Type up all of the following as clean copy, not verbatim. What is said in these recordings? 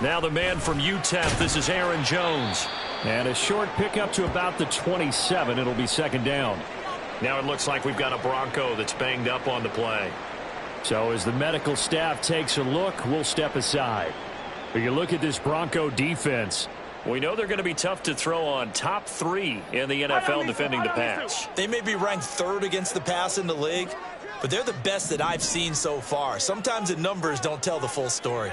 Now the man from UTEP, this is Aaron Jones. And a short pickup to about the 27. It'll be second down. Now it looks like we've got a Bronco that's banged up on the play. So as the medical staff takes a look, we'll step aside. But you look at this Bronco defense. We know they're going to be tough to throw on. Top 3 in the NFL defending the pass. They may be ranked 3rd against the pass in the league, but they're the best that I've seen so far. Sometimes the numbers don't tell the full story.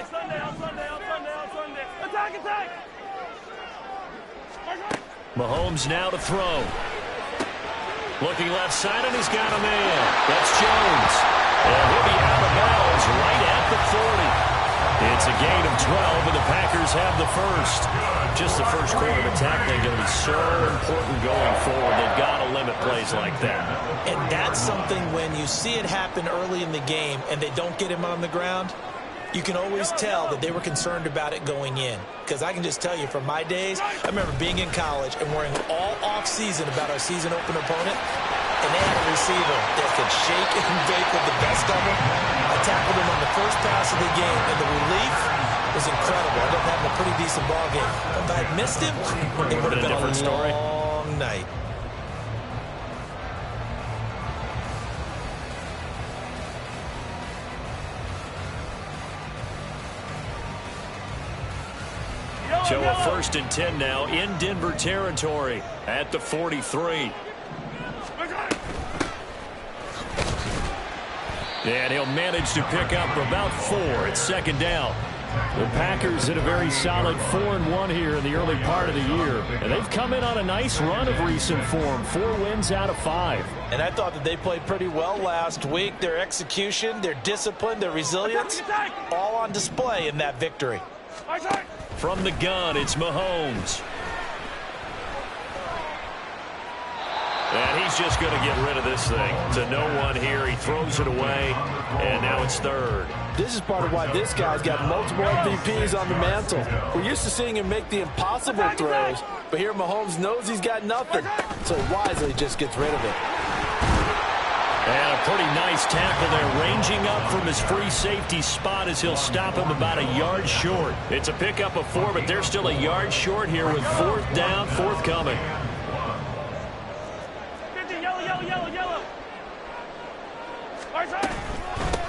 Mahomes now to throw. Looking left side, and he's got a man. That's Jones. And he'll be out of bounds right at the 40. It's a gain of 12, and the Packers have the first. Just the first quarter of attack is going to be so important going forward. They've got to limit plays like that. And that's something when you see it happen early in the game and they don't get him on the ground, you can always tell that they were concerned about it going in. Because I can just tell you from my days, I remember being in college and worrying all off-season about our season opener opponent, and they had a receiver that could shake and bake with the best of them. I tackled him on the first pass of the game, and the relief was incredible. I ended up having a pretty decent ball game. If I had missed him, it would have been a different story. Long night. So a 1st and 10 now in Denver territory at the 43. And he'll manage to pick up about 4 at second down. The Packers in a very solid 4-1 here in the early part of the year. And they've come in on a nice run of recent form. 4 wins out of 5. And I thought that they played pretty well last week. Their execution, their discipline, their resilience, all on display in that victory. From the gun, it's Mahomes. And he's just going to get rid of this thing. To no one here. He throws it away, and now it's 3rd. This is part of why this guy's got multiple MVPs on the mantle. We're used to seeing him make the impossible throws, but here Mahomes knows he's got nothing, so he wisely just gets rid of it. And a pretty nice tackle there, ranging up from his free safety spot as he'll stop him about a yard short. It's a pickup of 4, but they're still a yard short here with 4th down, forthcoming.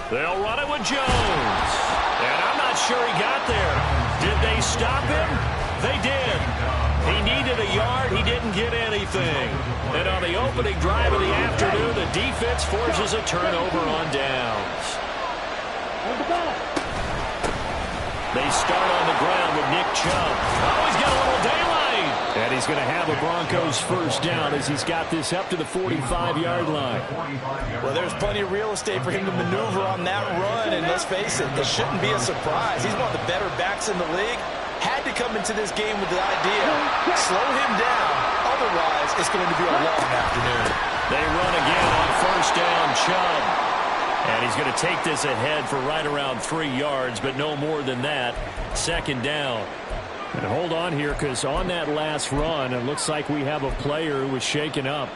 They'll run it with Jones. And I'm not sure he got there. Did they stop him? They did. He needed a yard. He didn't get anything. And on the opening drive of the afternoon, the defense forces a turnover on downs. They start on the ground with Nick Chubb. Oh, he's got a little daylight. And he's going to have a Broncos first down as he's got this up to the 45-yard line. Well, there's plenty of real estate for him to maneuver on that run. And let's face it, this shouldn't be a surprise. He's one of the better backs in the league. Had to come into this game with the idea, slow him down. Otherwise, it's going to be a long afternoon. They run again on first down, Chubb. And he's going to take this ahead for right around 3 yards, but no more than that. Second down. And hold on here, because on that last run, it looks like we have a player who was shaken up.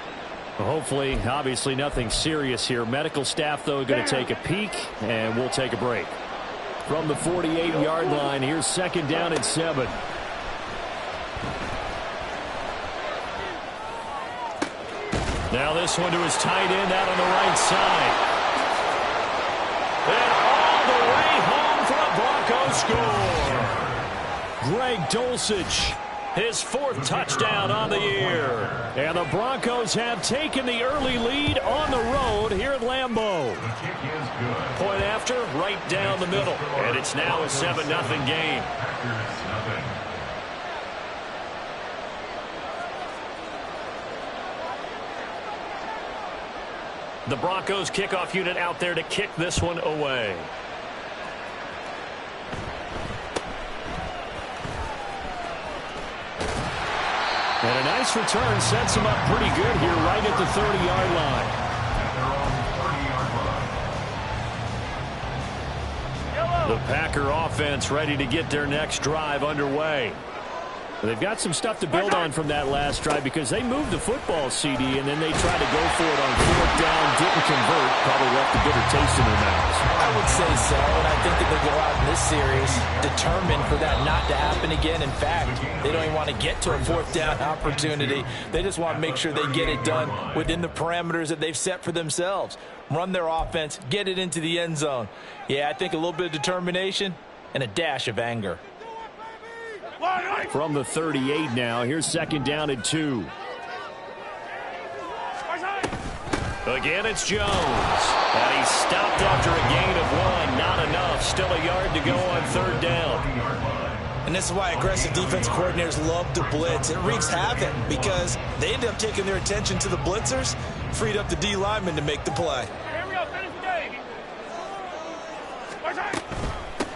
Hopefully, obviously nothing serious here. Medical staff, though, going to take a peek, and we'll take a break. From the 48-yard line, here's second down and 7. Now this one to his tight end out on the right side. And all the way home for a Broncos score. Greg Dulcich, his 4th touchdown on the year. And the Broncos have taken the early lead on the road here at Lambeau. Point after, right down the middle. And it's now a 7-0 game. The Broncos kickoff unit out there to kick this one away. And a nice return sets him up pretty good here right at the 30-yard line. The Packer offense ready to get their next drive underway. They've got some stuff to build on from that last drive because they moved the football, CD, and then they tried to go for it on 4th down, didn't convert, probably left a bitter taste in their mouths. I would say so, and I think that they go out and this series determined for that not to happen again. In fact, they don't even want to get to a fourth down opportunity. They just want to make sure they get it done within the parameters that they've set for themselves. Run their offense, get it into the end zone. Yeah, I think a little bit of determination and a dash of anger. From the 38 now, here's second down and 2. Again, it's Jones. And he's stopped after a gain of 1. Not enough. Still a yard to go on third down. And this is why aggressive defense coordinators love to blitz. It wreaks havoc because they end up taking their attention to the blitzers, freed up the D lineman to make the play.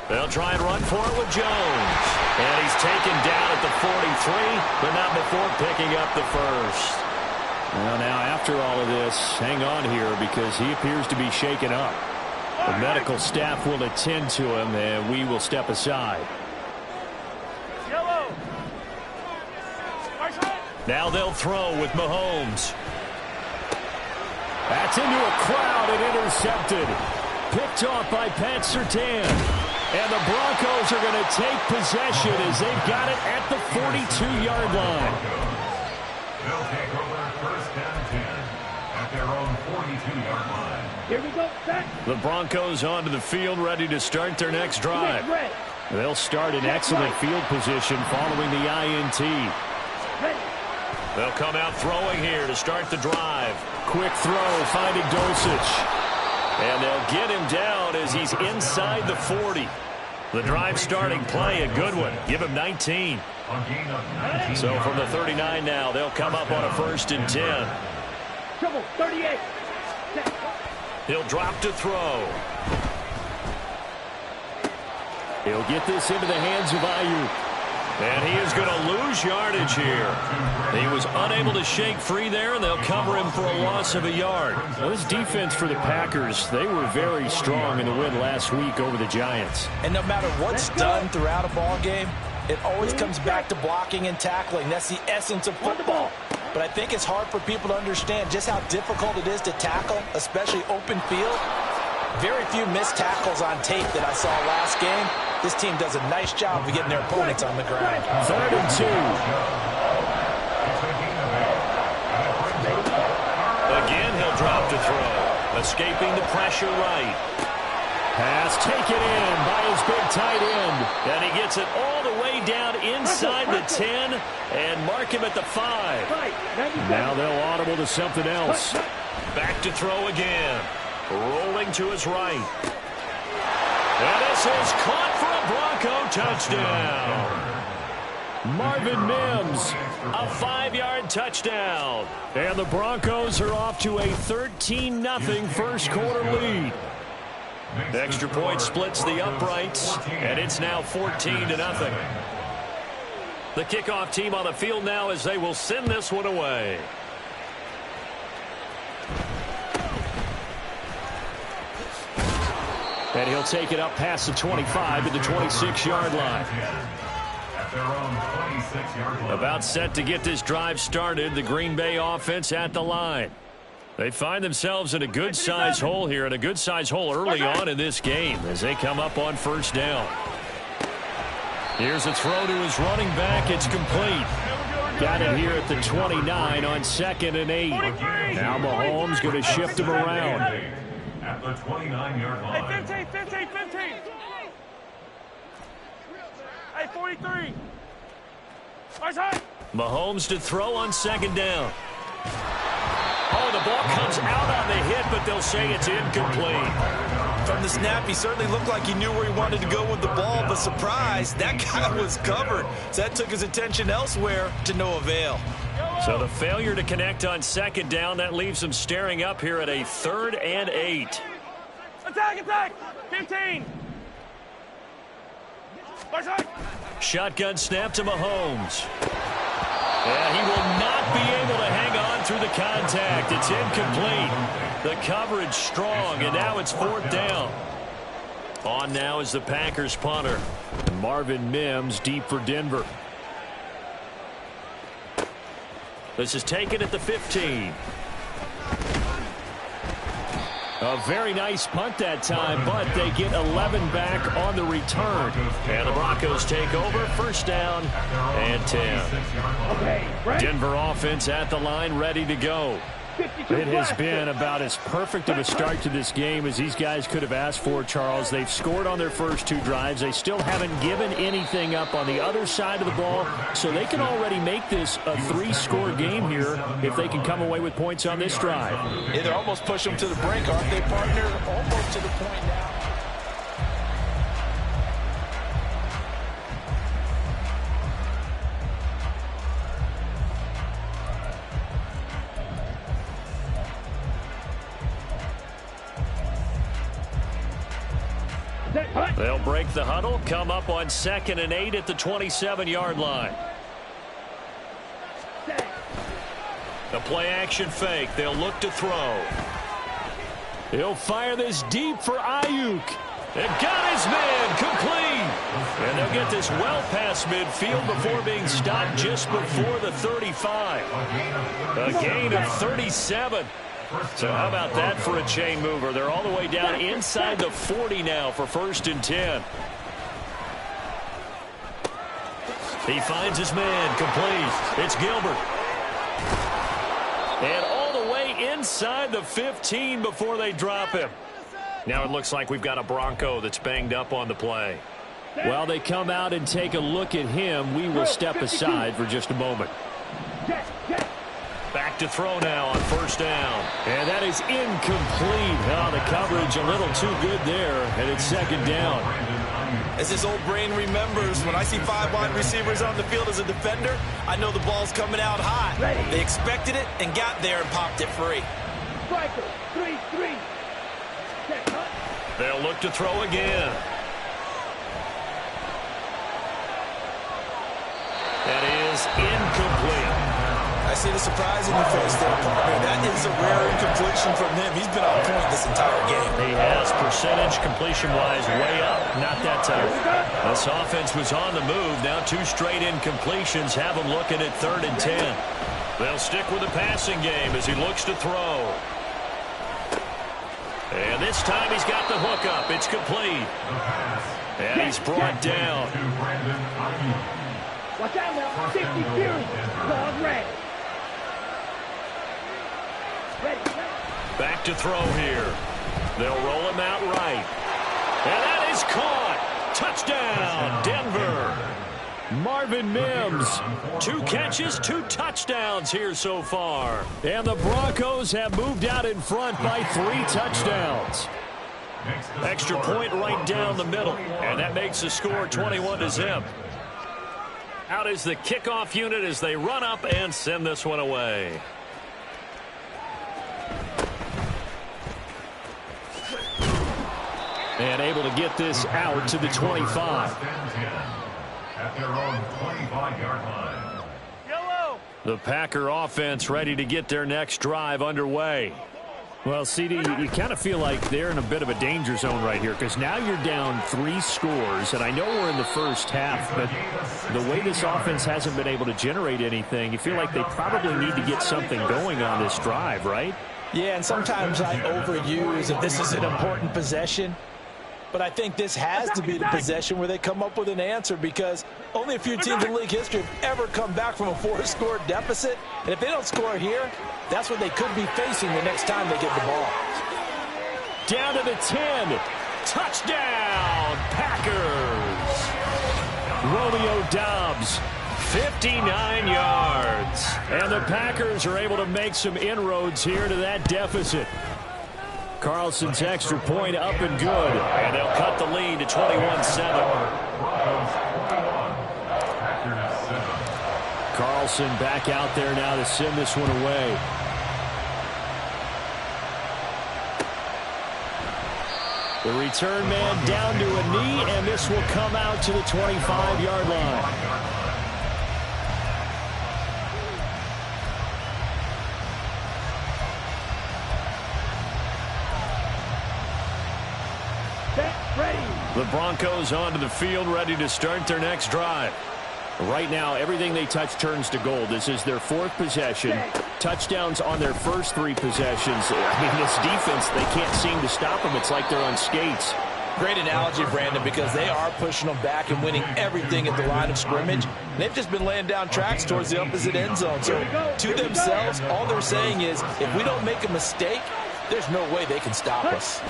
They'll try and run for it with Jones. And he's taken down at the 43, but not before picking up the first. Well, now, after all of this, hang on here because he appears to be shaken up. The medical staff will attend to him, and we will step aside. Now they'll throw with Mahomes. That's into a crowd and intercepted. Picked off by Pat Surtain. And the Broncos are going to take possession as they've got it at the 42-yard line. They'll take over first and 10 at their own 42-yard line. Here we go, set. The Broncos onto the field, ready to start their next drive. They'll start in excellent field position following the INT. They'll come out throwing here to start the drive. Quick throw, finding Dulcich. And they'll get him down as he's inside the 40. The drive starting play, a good one. Give him 19. So from the 39 now, they'll come up on a first and 10. Trouble, 38. He'll drop to throw. He'll get this into the hands of Ayuk. And he is going to lose yardage here. He was unable to shake free there, and they'll cover him for a loss of a yard. Well, this defense for the Packers, they were very strong in the win last week over the Giants. And no matter what's done throughout a ball game, it always comes back to blocking and tackling. That's the essence of football. But I think it's hard for people to understand just how difficult it is to tackle, especially open field. Very few missed tackles on tape that I saw last game. This team does a nice job of getting their opponents on the ground. Third and 2. Again, he'll drop to throw. Escaping the pressure right. Pass taken in by his big tight end. And he gets it all the way down inside the 10 and mark him at the 5. Now they'll audible to something else. Back to throw again. Rolling to his right. And this is caught for a Bronco touchdown. Marvin Mims, a 5-yard touchdown. And the Broncos are off to a 13-0 first quarter lead. The extra point splits the uprights, and it's now 14-0. The kickoff team on the field now as they will send this one away. And he'll take it up past the 25 to the 26-yard line. About set to get this drive started. The Green Bay offense at the line. They find themselves in a good-sized hole here, and a good-sized hole early on in this game as they come up on first down. Here's a throw to his running back. It's complete. Got it here at the 29 on 2nd and 8. Now Mahomes going to shift him around. At the 29-yard line. Hey, 15. Hey, 43. Mahomes to throw on 2nd down. Oh, the ball comes out on the hit, but they'll say it's incomplete. From the snap, he certainly looked like he knew where he wanted to go with the ball, but surprise, that guy was covered. So that took his attention elsewhere to no avail. So the failure to connect on 2nd down, that leaves him staring up here at a 3rd and 8. Attack! 15. Shotgun snap to Mahomes. And he will not be able to hang on through the contact. It's incomplete. The coverage strong, and now it's 4th down. On now is the Packers punter. Marvin Mims deep for Denver. This is taken at the 15. A very nice punt that time, but they get 11 back on the return. And the Broncos take over, first down and 10. Denver offense at the line, ready to go. It has been about as perfect of a start to this game as these guys could have asked for, Charles. They've scored on their first 2 drives. They still haven't given anything up on the other side of the ball, so they can already make this a 3-score game here if they can come away with points on this drive. Yeah, they're almost pushing them to the brink, aren't they, partner? Almost to the point now. They'll break the huddle, come up on 2nd and 8 at the 27-yard line. The play-action fake. They'll look to throw. He'll fire this deep for Ayuk. And got his man complete. And they'll get this well past midfield before being stopped just before the 35. A gain of 37. So how about that for a chain mover? They're all the way down inside the 40 now for 1st and 10. He finds his man complete. It's Gilbert. And all the way inside the 15 before they drop him. Now it looks like we've got a Bronco that's banged up on the play. While they come out and take a look at him, we will step aside for just a moment. Back to throw now on 1st down. And that is incomplete. Oh, the coverage a little too good there, and it's 2nd down. As this old brain remembers, when I see 5 wide receivers on the field as a defender, I know the ball's coming out hot. They expected it and got there and popped it free. Striker, 3-3. They'll look to throw again. That is incomplete. I see the surprise in your face there, partner. That is a rare incompletion from him. He's been on point this entire game. He has percentage completion-wise way up. Not that time. This offense was on the move. Now 2 straight incompletions have him looking at 3rd and 10. They'll stick with the passing game as he looks to throw. And this time he's got the hook up. It's complete. And he's brought down. Watch out now. 50 Fury. Dog red. Back to throw here. They'll roll him out right. And that is caught. Touchdown, Denver. Marvin Mims, 2 catches, 2 touchdowns here so far. And the Broncos have moved out in front by 3 touchdowns. Extra point right down the middle. And that makes the score 21-0. Out is the kickoff unit as they run up and send this one away. And able to get this out to the 25. At their own 25-yard line. Yellow. The Packer offense ready to get their next drive underway. Well, CD, you kind of feel like they're in a bit of a danger zone right here because now you're down 3 scores, and I know we're in the first half, but the way this offense hasn't been able to generate anything, you feel like they probably need to get something going on this drive, right? Yeah, and sometimes I overuse if this is an important possession. But I think this has to be the possession where they come up with an answer because only a few teams in league history have ever come back from a 4-score deficit. And if they don't score here, that's what they could be facing the next time they get the ball. Down to the 10. Touchdown, Packers. Romeo Doubs, 59 yards. And the Packers are able to make some inroads here to that deficit. Carlson's extra point up and good. And they'll cut the lead to 21-7. Carlson back out there now to send this one away. The return man down to a knee, and this will come out to the 25-yard line. The Broncos onto the field, ready to start their next drive. Right now, everything they touch turns to gold. This is their 4th possession. touchdowns on their first 3 possessions. I mean, this defense, they can't seem to stop them. It's like they're on skates. Great analogy, Brandon, because they are pushing them back and winning everything at the line of scrimmage. They've just been laying down tracks towards the opposite end zone. So to themselves, all they're saying is, if we don't make a mistake, there's no way they can stop us.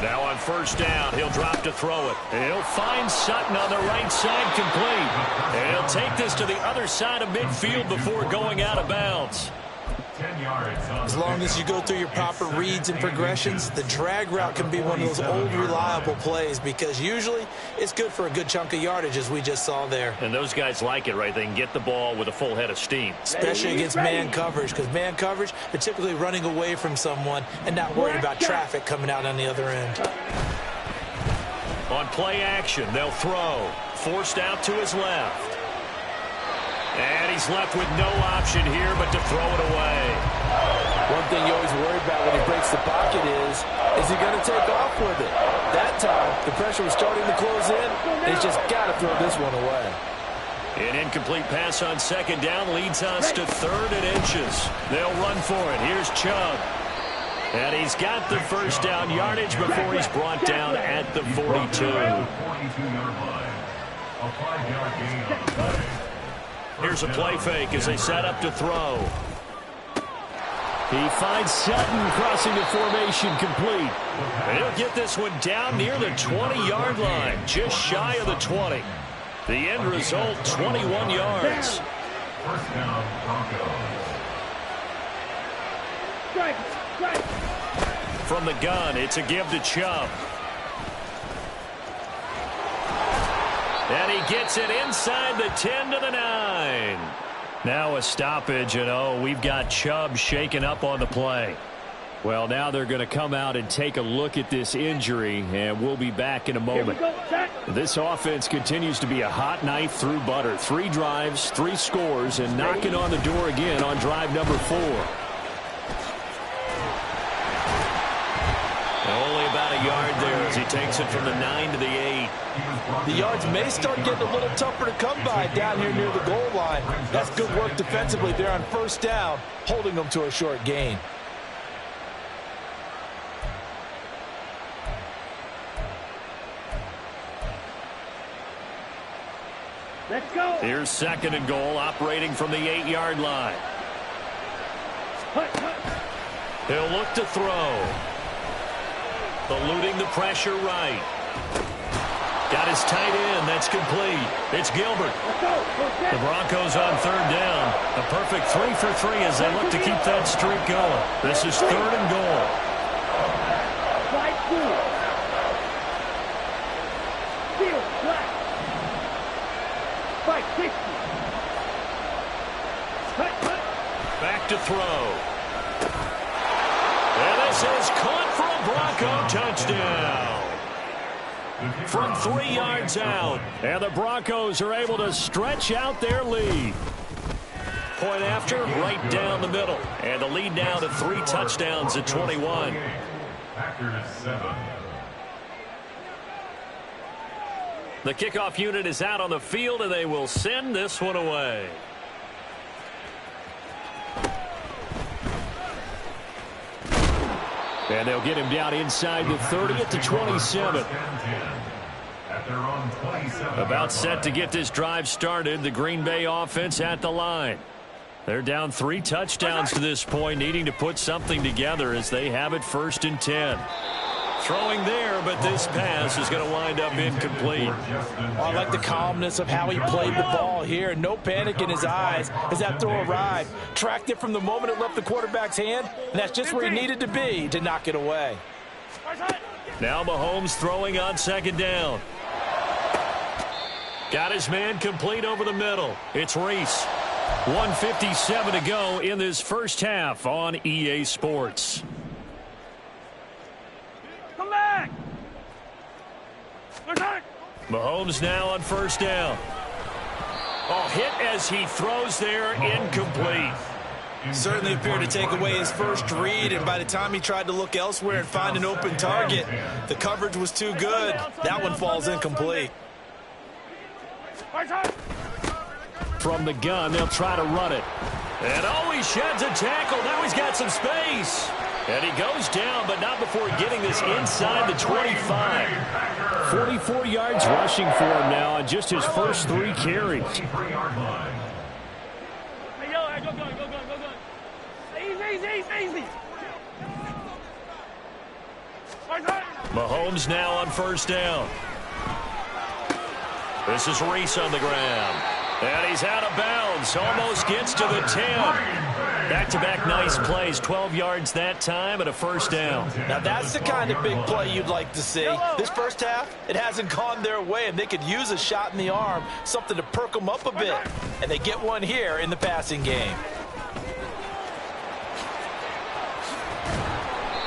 Now on first down, he'll drop to throw it. And he'll find Sutton on the right side, complete. And he'll take this to the other side of midfield before going out of bounds. 10 yards. As long as you go through your proper reads and progressions, the drag route can be one of those old reliable plays because usually it's good for a good chunk of yardage, as we just saw there. And those guys like it, right? They can get the ball with a full head of steam. Especially against man coverage, because man coverage, they're typically running away from someone and not worried about traffic coming out on the other end. On play action, they'll throw. Forced out to his left. And he's left with no option here but to throw it away. One thing you always worry about when he breaks the pocket is he going to take off with it? That time, the pressure was starting to close in, and he's just got to throw this one away. An incomplete pass on second down leads us to 3rd and inches. They'll run for it. Here's Chubb. And he's got the first down yardage before he's brought down at the 42. 42-yard line. A 5-yard gain on the play. Here's a play fake as they set up to throw. He finds Sutton crossing the formation, complete. And he'll get this one down near the 20-yard line, just shy of the 20. The end result, 21 yards. First down, Broncos. Strike. From the gun, it's a give to Chubb. And he gets it inside the 10 to the 9. Now a stoppage, and we've got Chubb shaken up on the play. Well, now they're going to come out and take a look at this injury, and we'll be back in a moment. This offense continues to be a hot knife through butter. 3 drives, 3 scores, and knocking on the door again on drive number 4. Only about a yard there as he takes it from the 9 to the 8. The yards may start getting a little tougher to come by down here near the goal line. That's good work defensively there on first down, holding them to a short gain. Let's go. Here's 2nd and goal, operating from the 8-yard line. He'll look to throw. Eluding the pressure right. Got his tight end. That's complete. It's Gilbert. The Broncos on 3rd down. A perfect 3 for 3 as they look to keep that streak going. This is 3rd and goal. Slide through. Field flat. Spike 60. Back to throw. And this is caught for a Bronco touchdown. From 3 yards out. And the Broncos are able to stretch out their lead. Point after, right down the middle. And the lead now to 3 touchdowns at 21. Packers 7. The kickoff unit is out on the field, and they will send this one away. And they'll get him down inside the 30 at the 27. About set to get this drive started. The Green Bay offense at the line. They're down 3 touchdowns to this point, needing to put something together as they have it 1st and 10. Throwing there, but this pass is going to wind up incomplete. I like the calmness of how he played the ball here. No panic in his eyes as that throw arrived. Tracked it from the moment it left the quarterback's hand, and that's just where he needed to be to knock it away. Now Mahomes throwing on 2nd down. Got his man complete over the middle. It's Reese. 1:57 to go in this first half on EA Sports. Come back. Mahomes now on 1st down. Oh, hit as he throws there, incomplete. Certainly appeared to take away his first read, and by the time he tried to look elsewhere and find an open target, the coverage was too good. That one falls incomplete. From the gun, they'll try to run it. And oh, he sheds a tackle. Now he's got some space. And he goes down, but not before getting this inside the 25. 44 yards rushing for him now on just his first 3 carries. Hey, yo, go. Easy. Mahomes now on first down. This is Reese on the ground. And he's out of bounds. Almost gets to the 10. Back-to-back nice plays. 12 yards that time and a first down. Now that's the kind of big play you'd like to see. This first half, it hasn't gone their way, and they could use a shot in the arm, something to perk them up a bit. And they get one here in the passing game.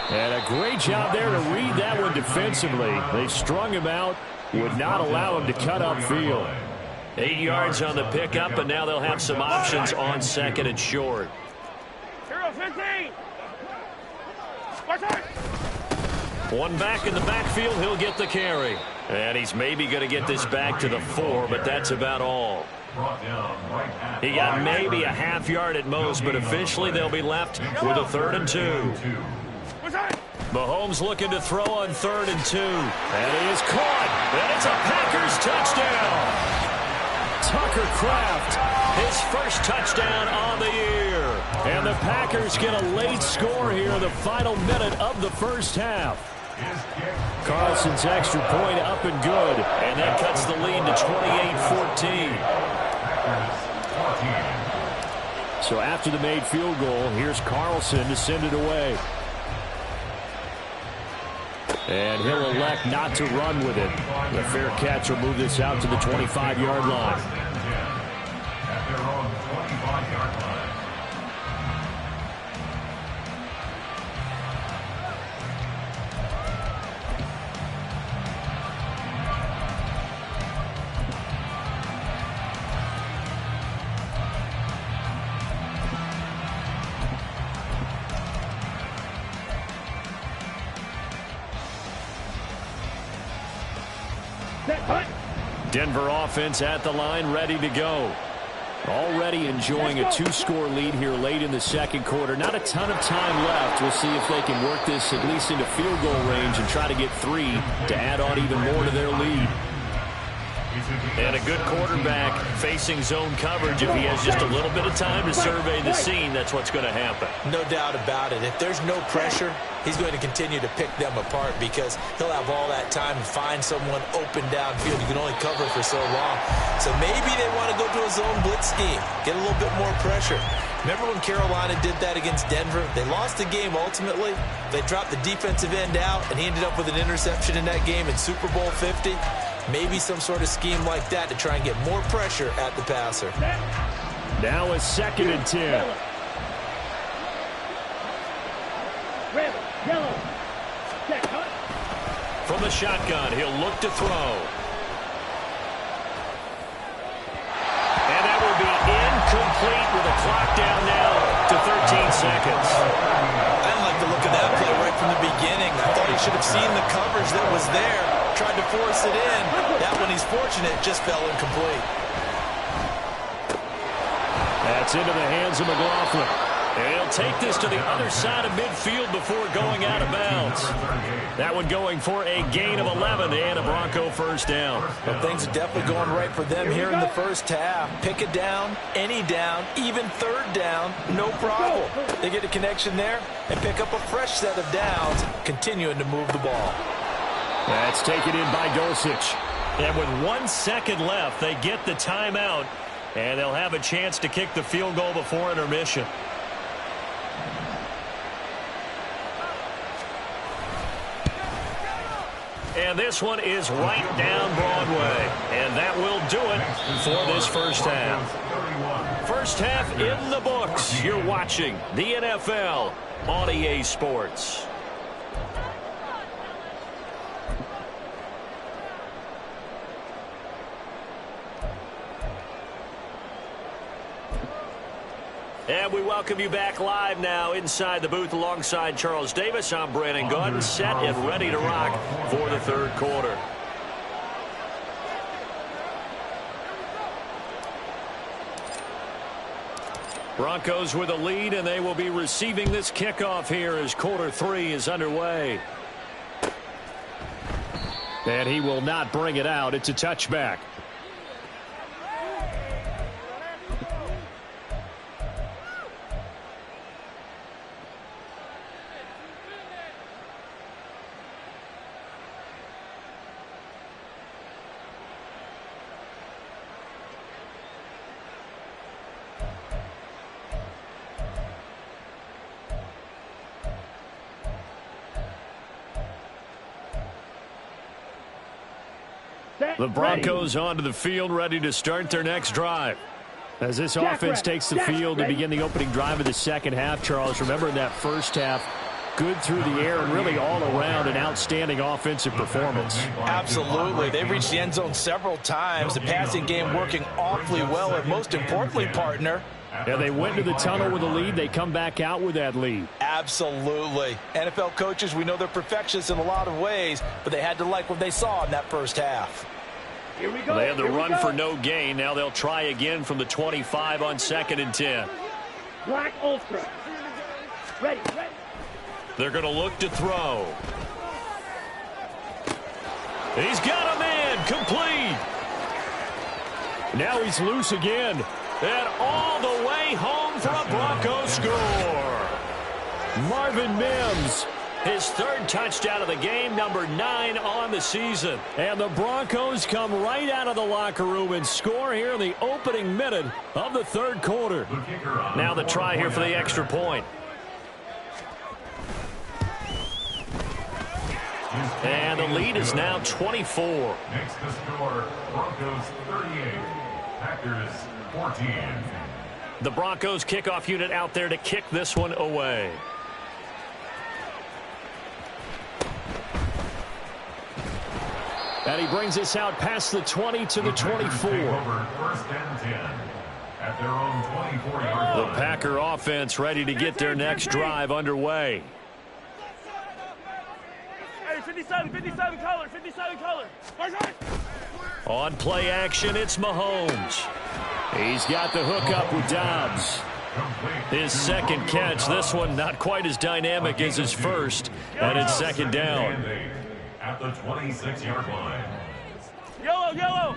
And a great job there to read that one defensively. They strung him out, would not allow him to cut upfield. 8 yards on the pickup, and now they'll have some options on second and short. 15. One back in the backfield, he'll get the carry. And he's maybe going to get this back to the 4, but that's about all. He got maybe a half yard at most, but officially they'll be left with a 3rd and 2. Mahomes looking to throw on 3rd and 2. And he is caught. And it's a Packers touchdown. Tucker Kraft, his first touchdown on the year. And the Packers get a late score here in the final minute of the first half. Carlson's extra point up and good. And that cuts the lead to 28-14. So after the made field goal, here's Carlson to send it away. And he'll elect not to run with it. The fair catch will move this out to the 25-yard line. At their own 25-yard line. Denver offense at the line, ready to go. Already enjoying a 2-score lead here late in the second quarter. Not a ton of time left. We'll see if they can work this at least into field goal range and try to get 3 to add on even more to their lead. And a good quarterback facing zone coverage. If he has just a little bit of time to survey the scene, that's what's going to happen. No doubt about it. If there's no pressure, he's going to continue to pick them apart because he'll have all that time to find someone open downfield. You can only cover for so long. So maybe they want to go to a zone blitz scheme, get a little bit more pressure. Remember when Carolina did that against Denver? They lost the game ultimately. They dropped the defensive end out, and he ended up with an interception in that game in Super Bowl 50. Maybe some sort of scheme like that to try and get more pressure at the passer. Now a 2nd and 10. Red, yellow. Check, cut. From the shotgun, he'll look to throw. And that will be incomplete with a clock down now to 13 seconds. I didn't like the look of that play right from the beginning. I thought he should have seen the coverage that was there. Tried to force it in. That one, he's fortunate, just fell incomplete. That's into the hands of McLaughlin. And he'll take this to the other side of midfield before going out of bounds. That one going for a gain of 11 and a Bronco first down. Well, things are definitely going right for them here in the first half. Pick a down, any down, even 3rd down, no problem. They get a connection there and pick up a fresh set of downs, continuing to move the ball. That's taken in by Dulcich. And with 1 second left, they get the timeout, and they'll have a chance to kick the field goal before intermission. And this one is right down Broadway. And that will do it for this first half. First half in the books. You're watching the NFL on EA Sports. And we welcome you back live now inside the booth alongside Charles Davis. I'm Brandon Gaudin, set and ready to rock for the 3rd quarter. Broncos with a lead, and they will be receiving this kickoff here as quarter 3 is underway. And he will not bring it out. It's a touchback. The Broncos onto the field, ready to start their next drive. As this offense takes the field to begin the opening drive of the second half, Charles, remember in that first half, good through the air and really all around an outstanding offensive performance. Absolutely. They've reached the end zone several times. The passing game working awfully well, and most importantly, partner, yeah, they went to the tunnel with a lead. They come back out with that lead. Absolutely. NFL coaches, we know they're perfectionists in a lot of ways, but they had to like what they saw in that first half. Here we go. They had the run for no gain. Now they'll try again from the 25 on 2nd and 10. Black Ultra. Ready. They're going to look to throw. He's got a man complete. Now he's loose again. And all the way home for a Broncos score. Marvin Mims, his 3rd touchdown of the game, number 9 on the season. And the Broncos come right out of the locker room and score here in the opening minute of the 3rd quarter. Now the try here for the extra point. And the lead is now 24. Makes the score Broncos 38, Packers 14. The Broncos kickoff unit out there to kick this one away. And he brings us out past the 20 to the 24. First and 10 at their own 24-yard line. The Packer offense ready to get their next drive underway. Hey, 57 color. On play action, it's Mahomes. He's got the hook up with Dobbs. His 2nd catch. This one not quite as dynamic as his first. And it's 2nd down. At the 26-yard line. Yellow.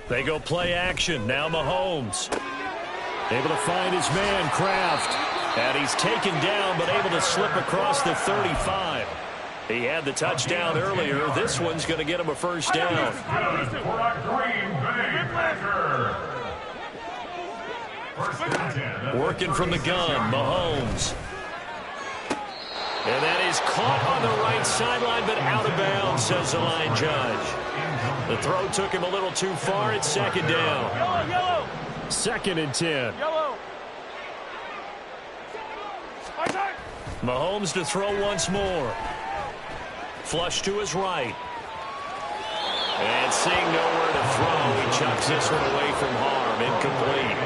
They go play action. Now Mahomes. Able to find his man, Kraft. And he's taken down, but able to slip across the 35. He had the touchdown earlier. This one's going to get him a first down. Good for a Green Bay Packer. First and 10. Working from the gun, Mahomes. And that is caught on the right sideline, but out of bounds, says the line judge. The throw took him a little too far. It's 2nd down. Yellow. 2nd and 10. Yellow. Mahomes to throw once more. Flush to his right. And seeing nowhere to throw, he chucks this one away from harm. Incomplete.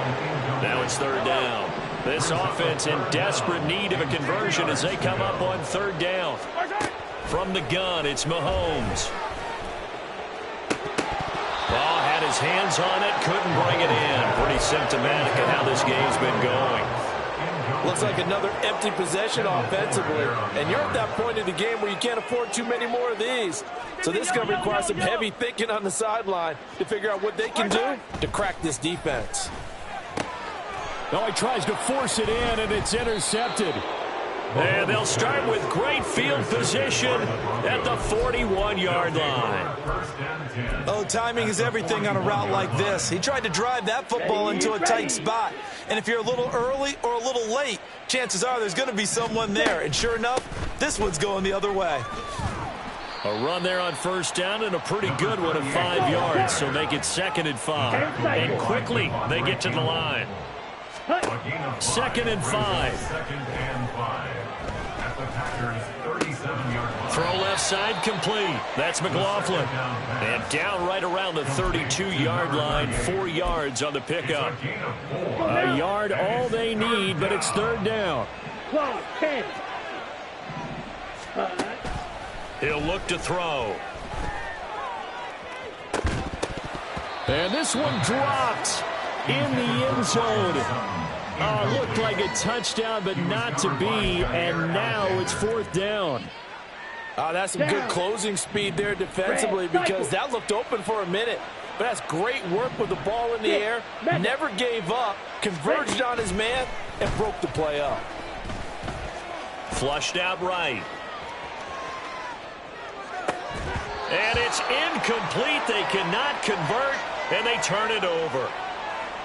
Now it's 3rd down. This offense in desperate need of a conversion as they come up on 3rd down. From the gun, it's Mahomes. Ball had his hands on it, couldn't bring it in. Pretty symptomatic of how this game's been going. Looks like another empty possession offensively. And you're at that point in the game where you can't afford too many more of these. So this is going to require some heavy thinking on the sideline to figure out what they can do to crack this defense. Oh, he tries to force it in, and it's intercepted. And they'll start with great field position at the 41-yard line. Oh, timing is everything on a route like this. He tried to drive that football into a tight spot. And if you're a little early or a little late, chances are there's going to be someone there. And sure enough, this one's going the other way. A run there on 1st down and a pretty good one of 5 yards. So make it 2nd and 5. And quickly they get to the line. 2nd and 5. 2nd and 5 at the Packers 37-yard line. Throw left side complete. That's McLaughlin. And down right around the 32-yard line. 4 yards on the pickup. A yard all they need, but it's 3rd down. 10. He'll look to throw. And this one dropped. in the end zone. Looked like a touchdown, but not to be, and now it's 4th down. That's some good closing speed there defensively because that looked open for a minute. But that's great work with the ball in the air. Never gave up, converged on his man, and broke the play up. Flushed out right. And it's incomplete. They cannot convert, and they turn it over.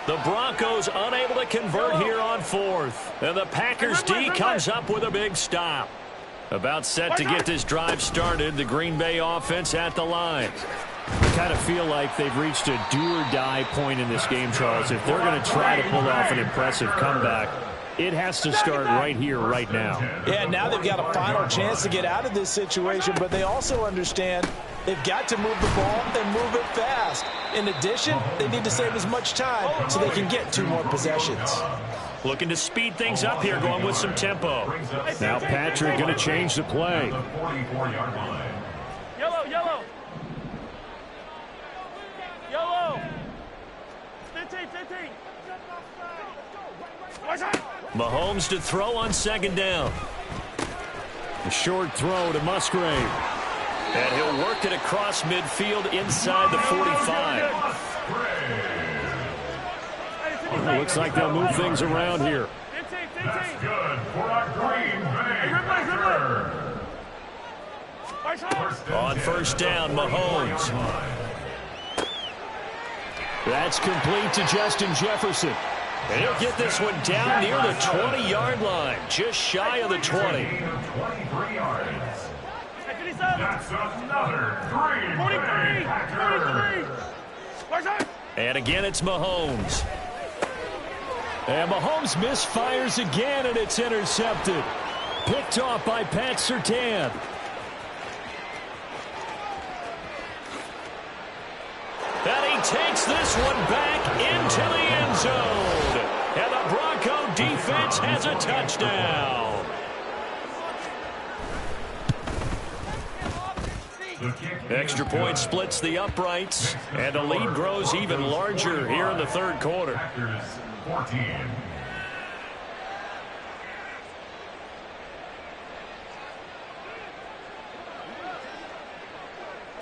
The Broncos unable to convert here on 4th. And the Packers D comes up with a big stop. About set to get this drive started. The Green Bay offense at the line. I kind of feel like they've reached a do-or-die point in this game, Charles. If they're going to try to pull off an impressive comeback, it has to start right here, right now. Yeah, now they've got a final chance to get out of this situation, but they also understand they've got to move the ball and move it fast. In addition, they need to save as much time so they can get 2 more possessions. Looking to speed things up here, going with some tempo. Now Patrick going to change the play. Yellow, yellow. Yellow. 15, 15. Mahomes to throw on 2nd down. A short throw to Musgrave. And he'll work it across midfield inside the 45. Looks like they'll move things around here. 15, 15. That's good for a Green Bay Packer. On 1st down, Mahomes. That's complete to Justin Jefferson. And he'll get this one down near the 20-yard line, just shy of the 20. 23 yards. That's another Green Bay Packer. And again, it's Mahomes. And Mahomes misfires again, and it's intercepted. Picked off by Pat Surtain. And he takes this one back into the end zone. And the Bronco defense has a touchdown. Extra point splits the uprights, and the lead grows even larger here in the 3rd quarter. Packers 14.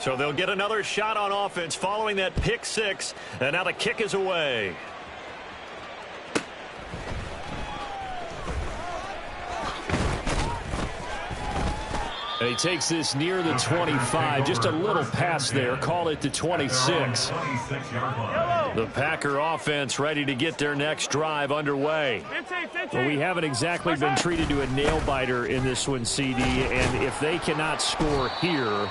So they'll get another shot on offense following that pick 6, and now the kick is away. And he takes this near the 25, just a little pass there, call it the 26. The Packer offense ready to get their next drive underway. 15, 15. Well, we haven't exactly been treated to a nail-biter in this one, CD, and if they cannot score here,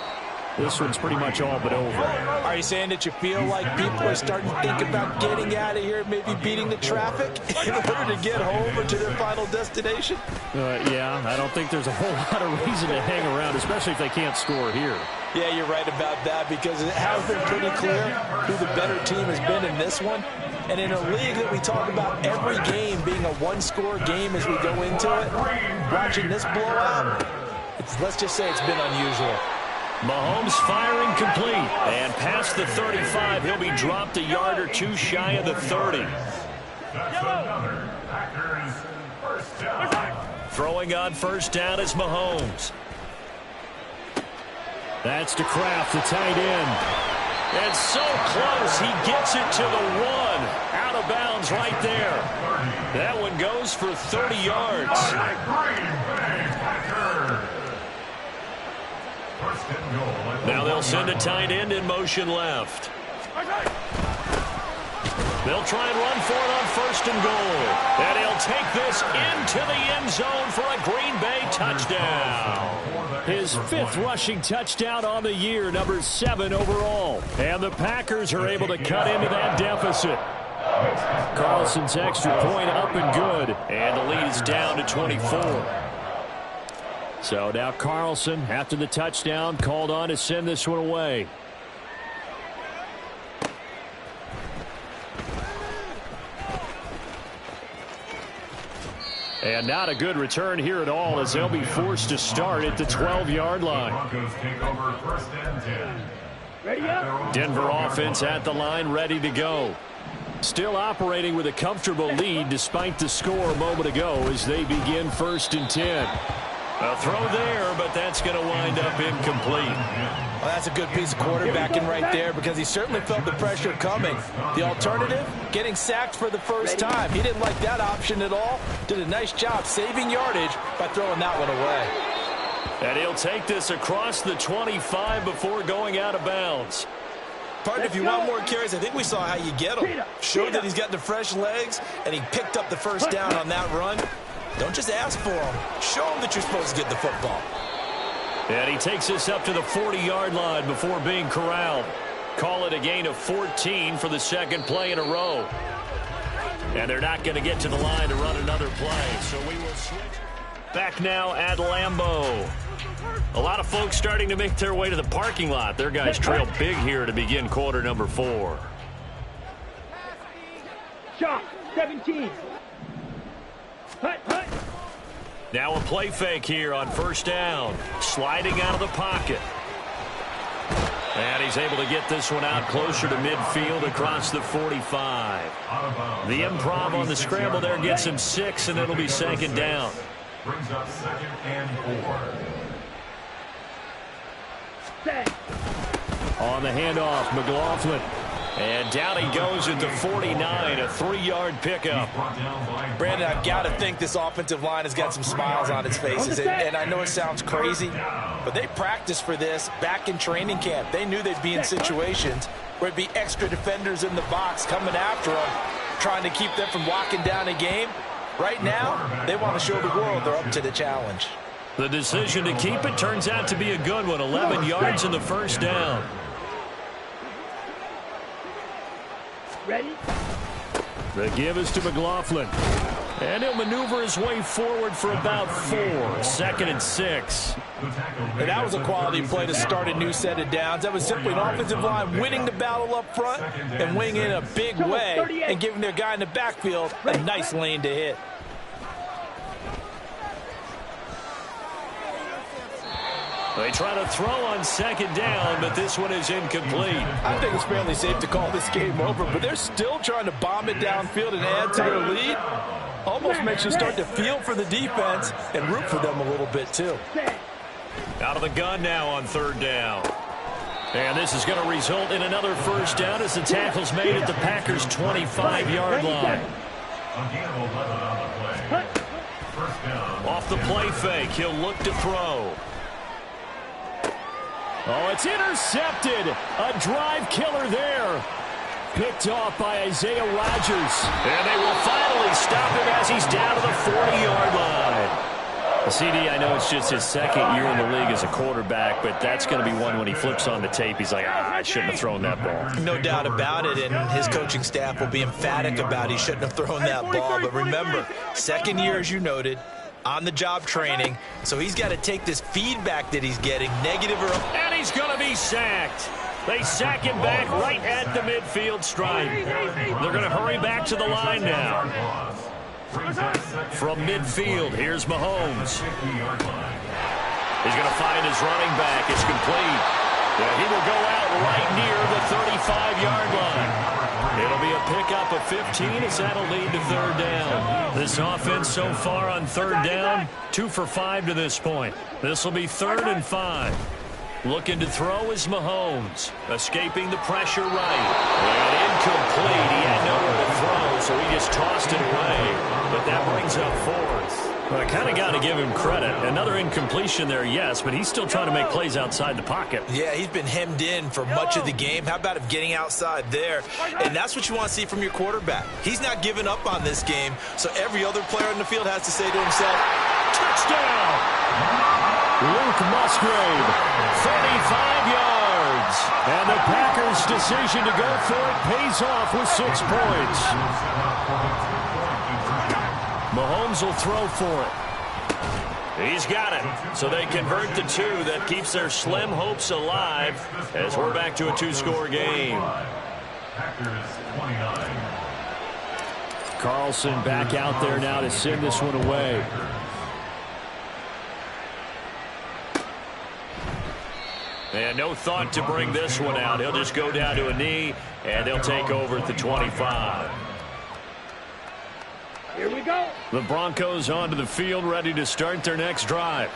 this one's pretty much all but over. Are you saying that you feel like people are starting to think about getting out of here, maybe beating the traffic in order to get home or to their final destination? Yeah, I don't think there's a whole lot of reason to hang around, especially if they can't score here. Yeah, you're right about that because it has been pretty clear who the better team has been in this one. And in a league that we talk about every game being a one-score game as we go into it, watching this blowout, let's just say it's been unusual. Mahomes firing complete. And past the 35, he'll be dropped a yard or 2 shy of the 30. That's another Packers 1st down. Throwing on 1st down is Mahomes. That's to Kraft, the tight end. And so close, he gets it to the 1. Out of bounds right there. That one goes for 30 yards. Now they'll send a tight end in motion left. They'll try and run for it on 1st and goal. And he'll take this into the end zone for a Green Bay touchdown. His 5th rushing touchdown on the year, number 7 overall. And the Packers are able to cut into that deficit. Carlson's extra point up and good. And the lead is down to 24. So now Carlson, after the touchdown, called on to send this one away. And not a good return here at all as they'll be forced to start at the 12-yard line. Broncos take over 1st and 10. Ready up. Denver offense at the line, ready to go. Still operating with a comfortable lead despite the score a moment ago as they begin 1st and 10. A throw there, but that's going to wind up incomplete. Well, that's a good piece of quarterbacking right there because he certainly felt the pressure coming. The alternative, getting sacked for the first time. He didn't like that option at all. Did a nice job saving yardage by throwing that one away. And he'll take this across the 25 before going out of bounds. Partner, if you want more carries, I think we saw how you get him. Showed that he's got the fresh legs, and he picked up the first down on that run. Don't just ask for him. Show him that you're supposed to get the football. And he takes this up to the 40-yard line before being corralled. Call it a gain of 14 for the second play in a row. And they're not going to get to the line to run another play, so we will switch. Back now at Lambeau. A lot of folks starting to make their way to the parking lot. Their guys trail big here to begin quarter number 4. Shot, 17. Now a play fake here on 1st down. Sliding out of the pocket. And he's able to get this one out closer to midfield across the 45. The improv on the scramble there gets him 6, and it'll be 2nd down. Brings up 2nd and 4. On the handoff, McLaughlin. And down he goes at the 49, a 3-yard pickup. Brandon, I've got to think this offensive line has got some smiles on its faces. And I know it sounds crazy, but they practiced for this back in training camp. They knew they'd be in situations where it'd be extra defenders in the box coming after them, trying to keep them from locking down a game. Right now, they want to show the world they're up to the challenge. The decision to keep it turns out to be a good one. 11 yards in the 1st down. Ready? The give is to McLaughlin. And he'll maneuver his way forward for about 4. 2nd and 6. And that was a quality play to start a new set of downs. That was simply an offensive line winning the battle up front and winning in a big way and giving their guy in the backfield a nice lane to hit. They try to throw on 2nd down, but this one is incomplete. I think it's fairly safe to call this game over, but they're still trying to bomb it downfield and add to their lead. Almost makes you start to feel for the defense and root for them a little bit, too. Out of the gun now on 3rd down. And this is going to result in another 1st down as the tackle's made at the Packers' 25-yard line. Off the play fake, he'll look to throw. Oh, it's intercepted. A drive killer there. Picked off by Isaiah Rodgers. And they will finally stop him as he's down to the 40-yard line. CD, I know it's just his 2nd year in the league as a quarterback, but that's going to be one when he flips on the tape. He's like, I shouldn't have thrown that ball. No doubt about it, and his coaching staff will be emphatic about he shouldn't have thrown that ball. But remember, 2nd year, as you noted, on-the-job training, so he's got to take this feedback that he's getting, negative or... And he's going to be sacked. They sack him back right at the midfield stripe. They're going to hurry back to the line now. From midfield, here's Mahomes. He's going to find his running back. It's complete. Yeah, he will go out right near the 35-yard line. It'll be a pickup of 15 as that'll lead to 3rd down. This offense so far on 3rd down, 2 for 5 to this point. This will be 3rd and 5. Looking to throw is Mahomes. Escaping the pressure right. And incomplete. He had nowhere to throw, so he just tossed it away. But that brings up 4th. Well, I kind of got to give him credit. Another incompletion there, yes, but he's still trying to make plays outside the pocket. Yeah, he's been hemmed in for much of the game. How about him getting outside there? And that's what you want to see from your quarterback. He's not giving up on this game, so every other player in the field has to say to himself, touchdown! Luke Musgrave, 35 yards. And the Packers' decision to go for it pays off with 6 points. Mahomes will throw for it. He's got it. So they convert the 2. That keeps their slim hopes alive as we're back to a 2-score game. Carlson back out there now to send this one away. And no thought to bring this one out. He'll just go down to a knee, and they'll take over at the 25. Here we go. The Broncos onto the field, ready to start their next drive.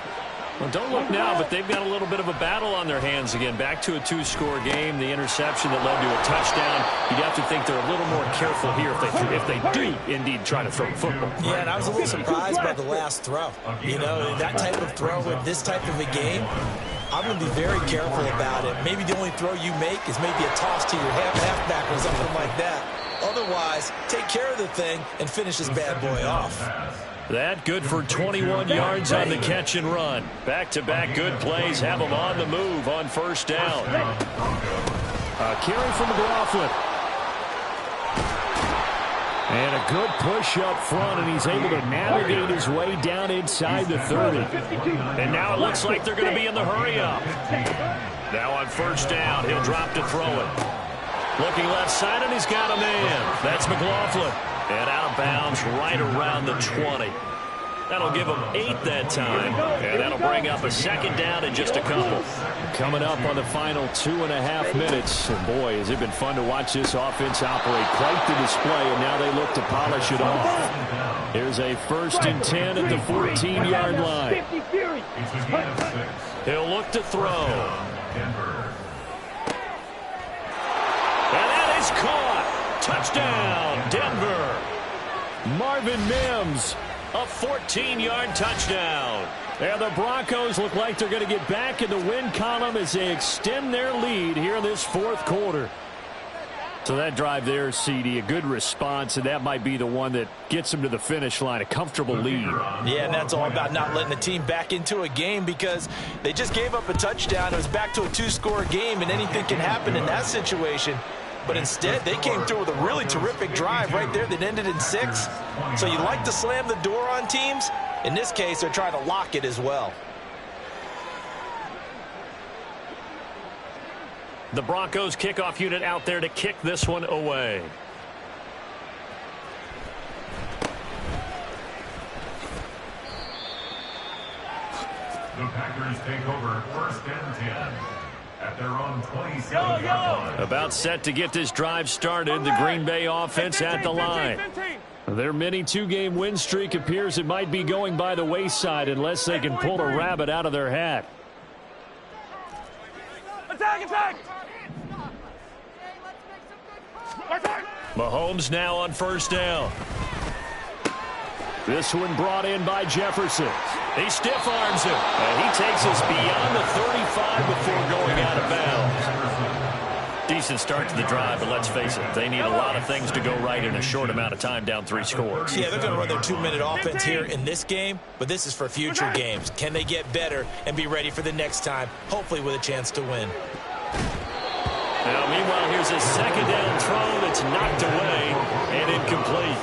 Well, don't look now, but they've got a little bit of a battle on their hands again. Back to a two-score game. The interception that led to a touchdown. You'd have to think they're a little more careful here if they do indeed try to throw the football. Yeah, and I was a little surprised by the last throw. You know, that type of throw with this type of a game, I'm going to be very careful about it. Maybe the only throw you make is maybe a toss to your halfback or something like that. Otherwise, take care of the thing and finish this bad boy off. That good for 21 yards on the catch and run. Back-to-back good plays have them on the move on first down. A carry from McLaughlin. And a good push up front, and he's able to navigate his way down inside the 30. And now it looks like they're going to be in the hurry-up. Now on first down, he'll drop to throw it. Looking left side, and he's got a man. That's McLaughlin. And out of bounds right around the 20. That'll give them 8 that time. And that'll bring up a second down in just a couple. Coming up on the final 2.5 minutes. And boy, has it been fun to watch this offense operate. Quite the display, and now they look to polish it off. Here's a 1st and 10 at the 14-yard line. He'll look to throw. And that is caught. Touchdown, Denver. Marvin Mims, a 14-yard touchdown. And the Broncos look like they're going to get back in the win column as they extend their lead here in this 4th quarter. So that drive there, CD, a good response, and that might be the one that gets them to the finish line, a comfortable lead. Yeah, and that's all about not letting the team back into a game because they just gave up a touchdown. It was back to a 2-score game, and anything can happen in that situation. But instead, they came through with a really terrific drive right there that ended in 6. So you like to slam the door on teams. In this case, they're trying to lock it as well. The Broncos kickoff unit out there to kick this one away. The Packers take over 1st and 10. At their own 27-yard line. About set to get this drive started. The Green Bay offense at the line. Their mini 2-game win streak appears it might be going by the wayside unless they can pull a rabbit out of their hat. Attack! Mahomes now on first down. This one brought in by Jefferson. He stiff arms him, and he takes us beyond the 35 before going out of bounds. Decent start to the drive, but let's face it, they need a lot of things to go right in a short amount of time, down 3 scores. Yeah, they're going to run their 2-minute offense here in this game, but this is for future games. Can they get better and be ready for the next time, hopefully with a chance to win? Now, meanwhile, here's a second down throw that's knocked away and incomplete.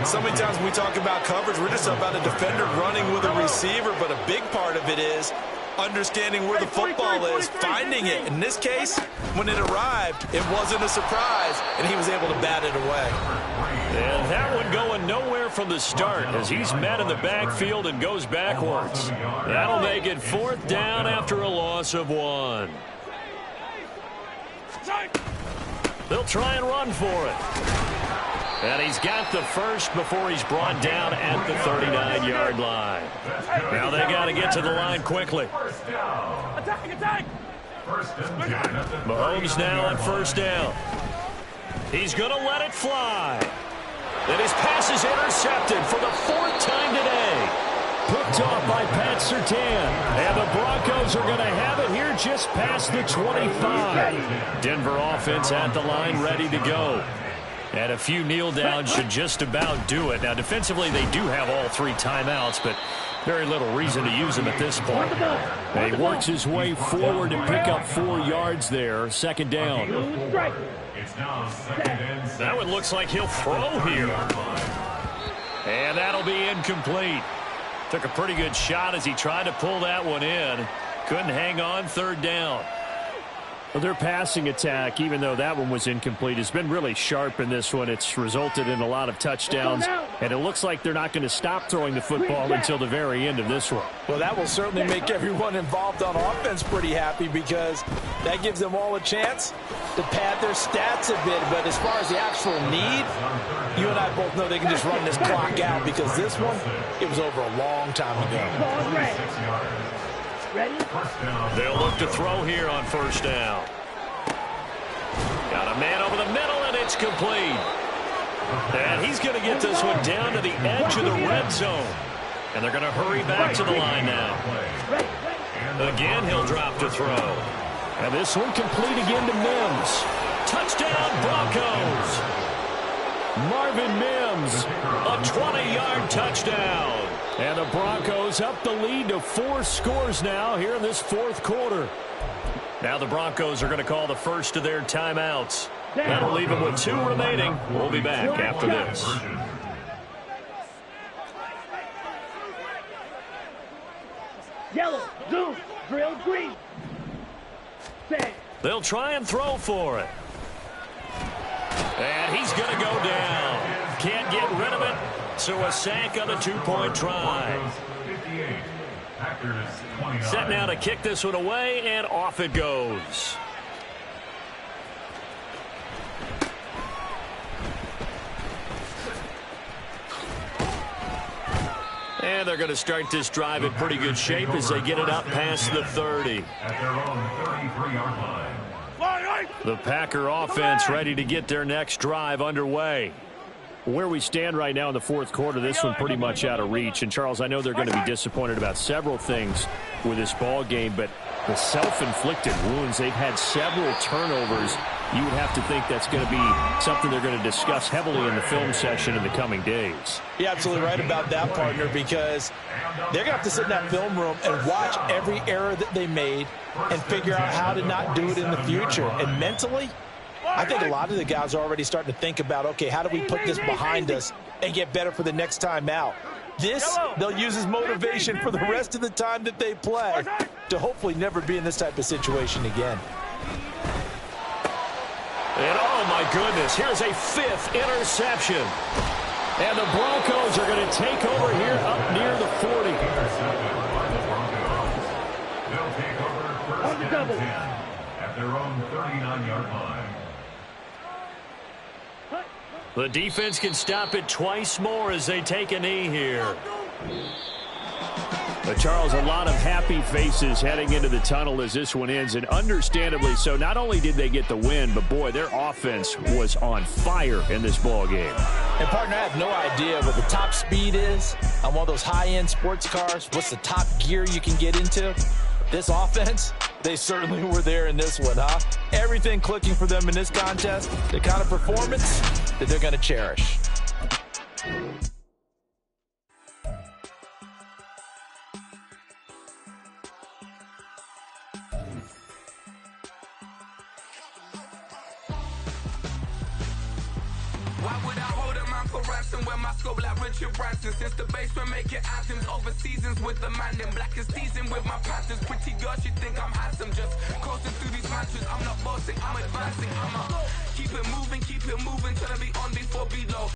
So many times when we talk about coverage, we're just about a defender running with a receiver, but a big part of it is understanding where the football is, finding it. In this case, when it arrived, it wasn't a surprise, and he was able to bat it away. And that one going nowhere from the start as he's met in the backfield and goes backwards. That'll make it 4th down after a loss of 1. They'll try and run for it. And he's got the first before he's brought down at the 39-yard line. Now they got to get to the line quickly. Attack! Mahomes now on first down. He's going to let it fly. And his pass is intercepted for the 4th time today. Picked off by Pat Surtain. And the Broncos are going to have it here just past the 25. Denver offense at the line, ready to go. And a few kneel downs should just about do it. Now, defensively, they do have all 3 timeouts, but very little reason to use them at this point. And he works his way forward to pick up 4 yards there. Second down. That one looks like he'll throw here. And that'll be incomplete. Took a pretty good shot as he tried to pull that one in. Couldn't hang on, 3rd down. Well, their passing attack, even though that one was incomplete, has been really sharp in this one. It's resulted in a lot of touchdowns, and it looks like they're not going to stop throwing the football until the very end of this one. Well, that will certainly make everyone involved on offense pretty happy because that gives them all a chance to pad their stats a bit. But as far as the actual need, you and I both know they can just run this clock out because this one, it was over a long time ago. Ready? They'll look to throw here on first down. Got a man over the middle, and it's complete. And he's going to get this one down to the edge of the red zone. And they're going to hurry back to the line now. Again, he'll drop to throw. And this one complete again to Mims. Touchdown, Broncos. Marvin Mims, a 20-yard touchdown. And the Broncos up the lead to 4 scores now here in this fourth quarter. Now the Broncos are going to call the first of their timeouts. That'll leave them with 2 remaining. We'll be back after this. Yellow, zoom, drill, green. Set. They'll try and throw for it. And he's going to go down. Can't get rid of it. So a sack on the 2-point try. Set now to kick this one away, and off it goes. And they're going to start this drive in pretty good shape as they get it up past the 30. At their own 33-yard line. The Packer offense ready to get their next drive underway. Where we stand right now in the fourth quarter, this one pretty much out of reach. And, Charles, I know they're going to be disappointed about several things with this ball game, but the self-inflicted wounds, they've had several turnovers. You would have to think that's going to be something they're going to discuss heavily in the film session in the coming days. You're absolutely right about that, partner, because they're going to have to sit in that film room and watch every error that they made and figure out how to not do it in the future. And mentally, I think a lot of the guys are already starting to think about, okay, how do we put this behind us and get better for the next time out? This, they'll use as motivation for the rest of the time that they play to hopefully never be in this type of situation again. And, oh, my goodness, here's a 5th interception. And the Broncos are going to take over here up near the 40. They'll take over first and 10 at their own 39-yard line. The defense can stop it twice more as they take a knee here. But, Charles, a lot of happy faces heading into the tunnel as this one ends, and understandably so. Not only did they get the win, but, boy, their offense was on fire in this ball game. And, partner, I have no idea what the top speed is on one of those high-end sports cars. What's the top gear you can get into? This offense, they certainly were there in this one, huh? Everything clicking for them in this contest, the kind of performance that they're going to cherish. Why would I hold a man for ransom when my scope like Richard Branson? Since the basement making anthems over seasons with the man in black is teasing with my patterns. Pretty girl, she think I'm handsome. Just coasting through these mansions. I'm not bossing, I'm advancing. I'ma keep it moving, trying to be on before below.